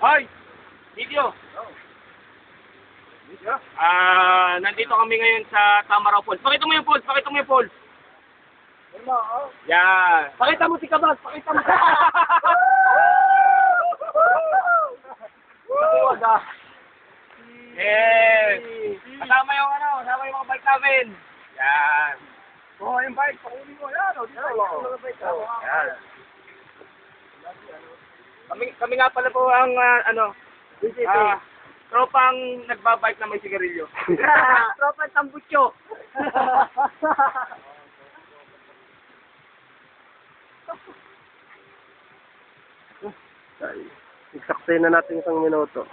Hoy! Video! Nandito kami ngayon sa Tamaraw Falls. Pakita mo yung falls! Pakita mo yung falls! Yan! Pakita mo si Kabas! Pakita mo! Yes! Kasama yung kasama yung mga bike namin! Yan! Oo, yung bike, pakunin mo yan. Yan! Kami nga pala po ang tropang nagbabike na may sigarilyo. Tropang tambutso. Isaksay na natin isang minuto.